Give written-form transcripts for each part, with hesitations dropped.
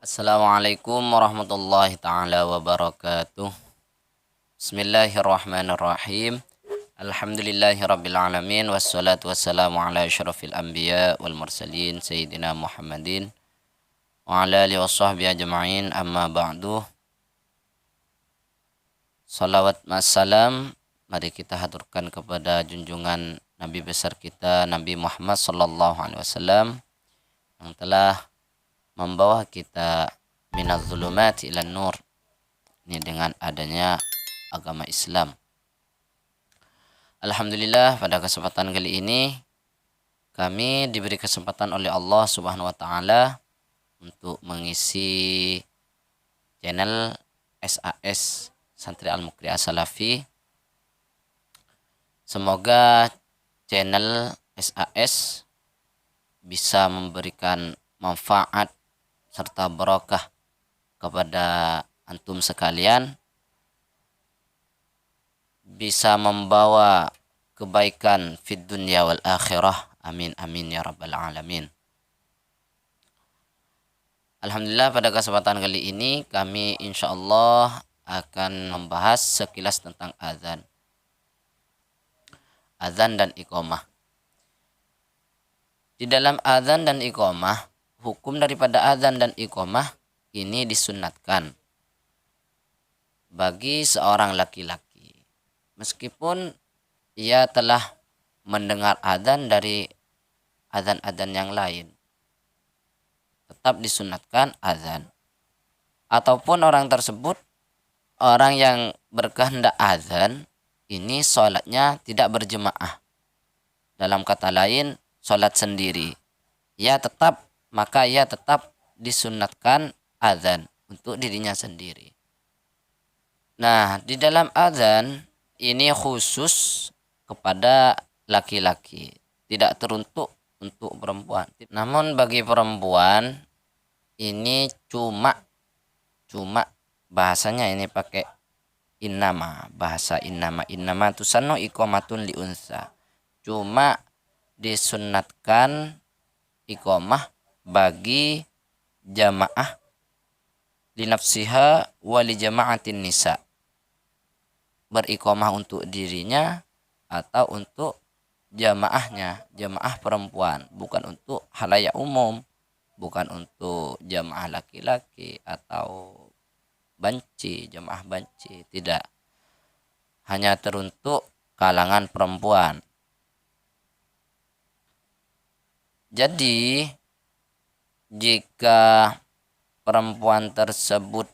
Assalamualaikum warahmatullahi taala wabarakatuh. Bismillahirrahmanirrahim. Alhamdulillahirabbil alamin wassalatu wassalamu ala asyrafil anbiya wal mursalin sayyidina Muhammadin wa ala alihi washabbihi ajma'in amma ba'du. Salawat wassalam mari kita haturkan kepada junjungan Nabi besar kita Nabi Muhammad sallallahu alaihi wasallam yang telah membawa kita minaz zulumati ilan nur, ini dengan adanya agama Islam. Alhamdulillah, pada kesempatan kali ini kami diberi kesempatan oleh Allah Subhanahu wa taala untuk mengisi channel SAS Santri Al-Muqri As-Salafi. Semoga channel SAS bisa memberikan manfaat serta barokah kepada antum sekalian, bisa membawa kebaikan fid dunya wal akhirah. Amin amin ya rabbal alamin. Alhamdulillah, pada kesempatan kali ini kami insyaallah akan membahas sekilas tentang azan dan iqamah. Di dalam azan dan iqamah, hukum daripada azan dan iqamah ini disunnatkan bagi seorang laki-laki, meskipun ia telah mendengar azan dari azan-azan yang lain, tetap disunnatkan azan. Ataupun orang tersebut, orang yang berkehendak azan, ini sholatnya tidak berjemaah, dalam kata lain sholat sendiri, maka ia tetap disunnatkan azan untuk dirinya sendiri. Nah, di dalam azan ini khusus kepada laki-laki, tidak teruntuk untuk perempuan. Namun bagi perempuan ini cuma bahasanya ini pakai innama, bahasa innama tusannu iqamatun li unsa. Cuma disunnatkan iqamah bagi jamaah linafsiha wali jama'atin nisa, beriqamah untuk dirinya atau untuk jamaahnya, jamaah perempuan, bukan untuk halayak umum, bukan untuk jamaah laki-laki atau jamaah banci, tidak, hanya teruntuk kalangan perempuan. Jadi jika perempuan tersebut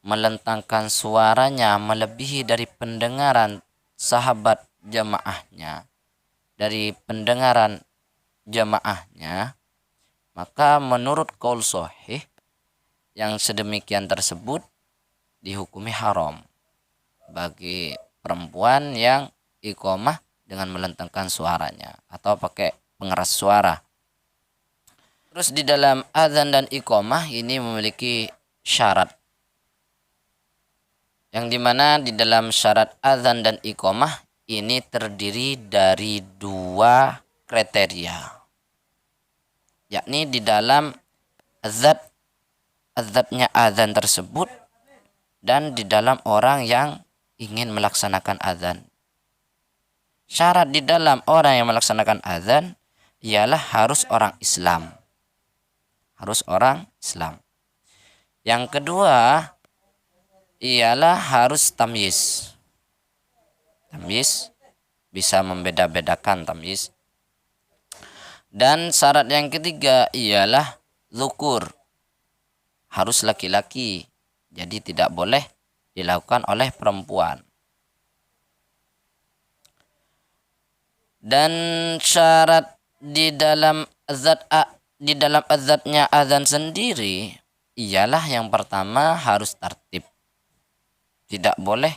melentangkan suaranya melebihi dari pendengaran sahabat jamaahnya, maka menurut qaul sahih yang sedemikian tersebut dihukumi haram bagi perempuan yang iqamah dengan melentangkan suaranya atau pakai pengeras suara. Terus di dalam azan dan iqamah ini memiliki syarat, yang dimana di dalam syarat azan dan iqamah ini terdiri dari dua kriteria, yakni di dalam azatnya azan tersebut dan di dalam orang yang ingin melaksanakan azan. Syarat di dalam orang yang melaksanakan azan ialah harus orang Islam. Yang kedua ialah harus tamyiz. Bisa membeda-bedakan tamyiz. Dan syarat yang ketiga ialah zukur. Harus laki-laki. Jadi tidak boleh dilakukan oleh perempuan. Dan syarat di dalam azatnya azan sendiri ialah yang pertama harus tertib, tidak boleh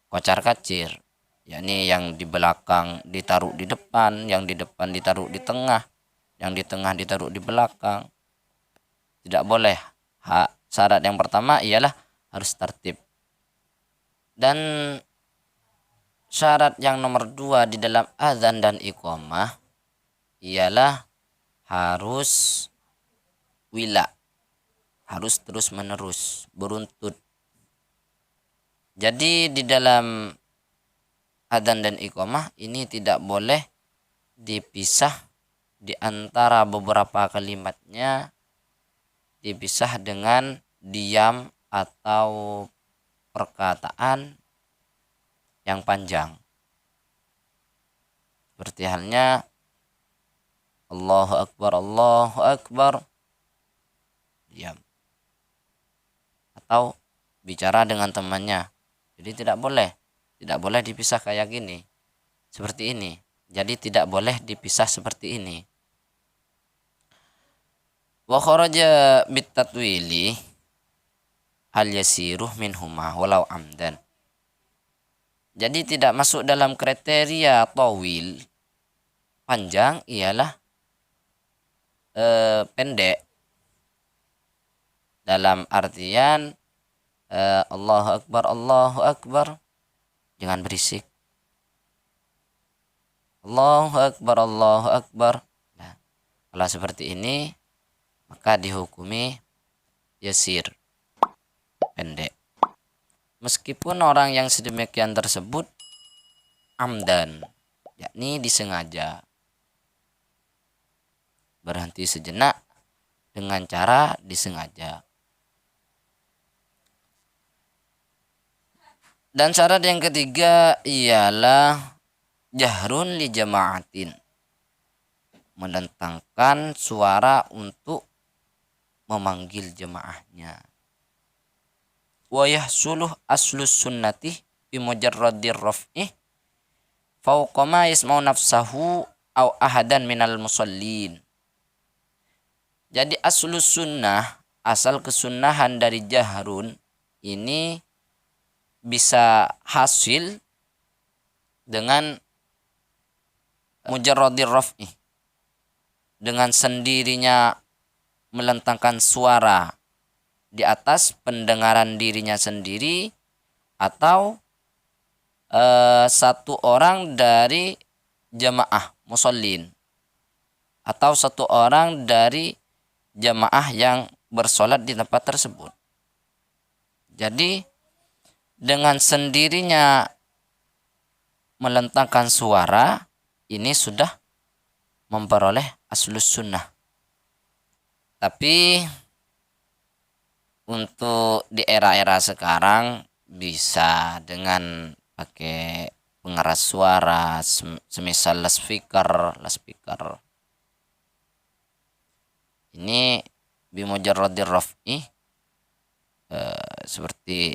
kocar-kacir, yakni yang di belakang ditaruh di depan, yang di depan ditaruh di tengah, yang di tengah ditaruh di belakang, tidak boleh. Syarat yang pertama ialah harus tertib. Dan syarat yang nomor 2 di dalam azan dan iqamah ialah harus wila. harus terus-menerus, beruntut. Jadi di dalam adzan dan iqamah ini tidak boleh dipisah di antara beberapa kalimatnya, dipisah dengan diam atau perkataan yang panjang. Seperti halnya Allahu Akbar, diam. Atau bicara dengan temannya. Jadi tidak boleh dipisah kayak gini. Seperti ini. Jadi tidak boleh dipisah seperti ini. Wa kharaja bitatwili hal yasiruh minhuma walau amdan. Jadi tidak masuk dalam kriteria tawil. Panjang ialah pendek. Dalam artian Allahu Akbar. Jangan berisik. Allahu Akbar. Nah, kalau seperti ini maka dihukumi yasir, pendek. Meskipun orang yang sedemikian tersebut amdan, yakni disengaja, berhenti sejenak dengan cara disengaja. Dan syarat yang ketiga ialah jahrun li jama'atin, melentangkan suara untuk memanggil jemaahnya. Wa yahsuluh aslus sunnati bi mujarradir raf'i fawqa ma yasma'u nafsahu aw ahadan minal musallin. Jadi aslus sunnah, asal kesunnahan dari jahrun ini bisa hasil dengan mujarradir raf'i, dengan sendirinya melentangkan suara di atas pendengaran dirinya sendiri, atau satu orang dari jamaah musallin, atau satu orang dari jamaah yang bersolat di tempat tersebut. Jadi dengan sendirinya melentangkan suara ini sudah memperoleh aslus sunnah. Tapi untuk di era-era sekarang bisa dengan pakai pengeras suara, semisal loudspeaker. Ini bimujarradir raf'i, seperti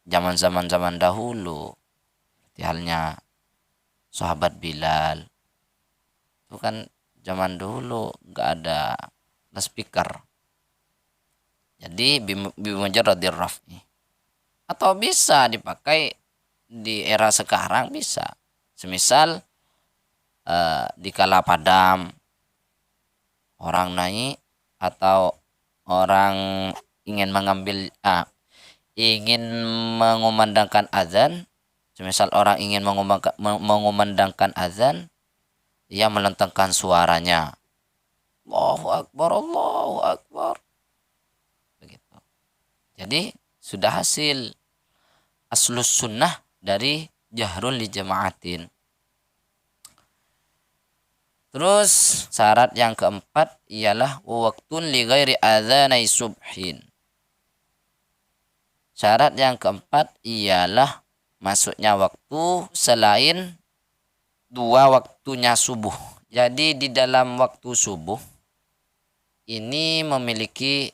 zaman dahulu, seperti halnya sahabat Bilal. Itu kan zaman dulu nggak ada loudspeaker. Jadi bimujarradir raf'i. Atau bisa dipakai di era sekarang bisa. Semisal di kala padam, orang naik atau orang ingin ingin mengumandangkan azan. Semisal orang ingin mengumandangkan azan, ia melentangkan suaranya. Allahu Akbar. Begitu. Jadi sudah hasil aslus sunnah dari jahrul li jama'atin. Terus syarat yang keempat ialah waktun li ghairi adzanai subhin. Syarat yang keempat ialah masuknya waktu selain dua waktunya subuh. Jadi di dalam waktu subuh ini memiliki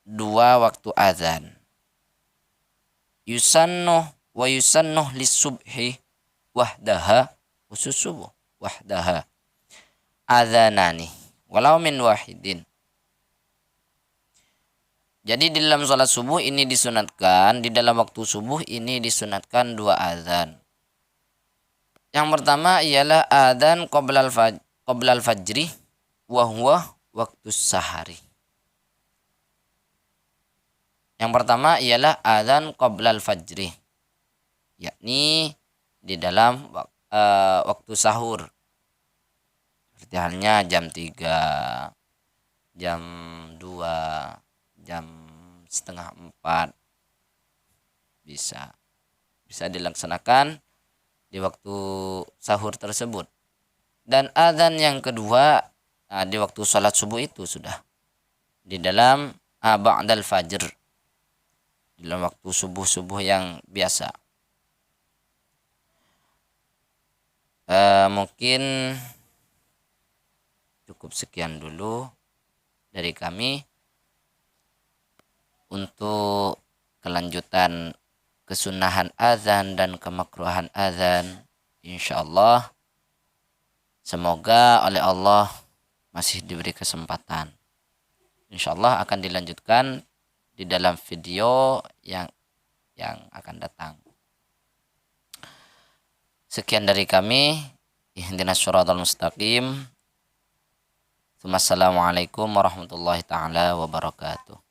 dua waktu azan. Yusannuh wa yusannuh lisubhi wahdaha, khusus subuh wahdaha, azanani walau min wahidin. Jadi di dalam sholat subuh ini disunatkan, di dalam waktu subuh ini disunatkan dua azan. Yang pertama ialah adzan qoblal fajri wa huwa waktu sahari. Yang pertama ialah adzan qoblal fajri, yakni di dalam waktu sahur. Seperti halnya jam 3, jam 2, jam 3:30 bisa dilaksanakan di waktu sahur tersebut. Dan adzan yang kedua di waktu sholat subuh itu sudah di dalam ba'dal fajr, di dalam waktu subuh yang biasa. Mungkin cukup sekian dulu dari kami. Untuk kelanjutan kesunahan azan dan kemakruhan azan, insyaallah semoga oleh Allah masih diberi kesempatan. Insyaallah akan dilanjutkan di dalam video yang akan datang. Sekian dari kami. Ihdinas syiratal mustaqim. Wassalamualaikum warahmatullahi taala wabarakatuh.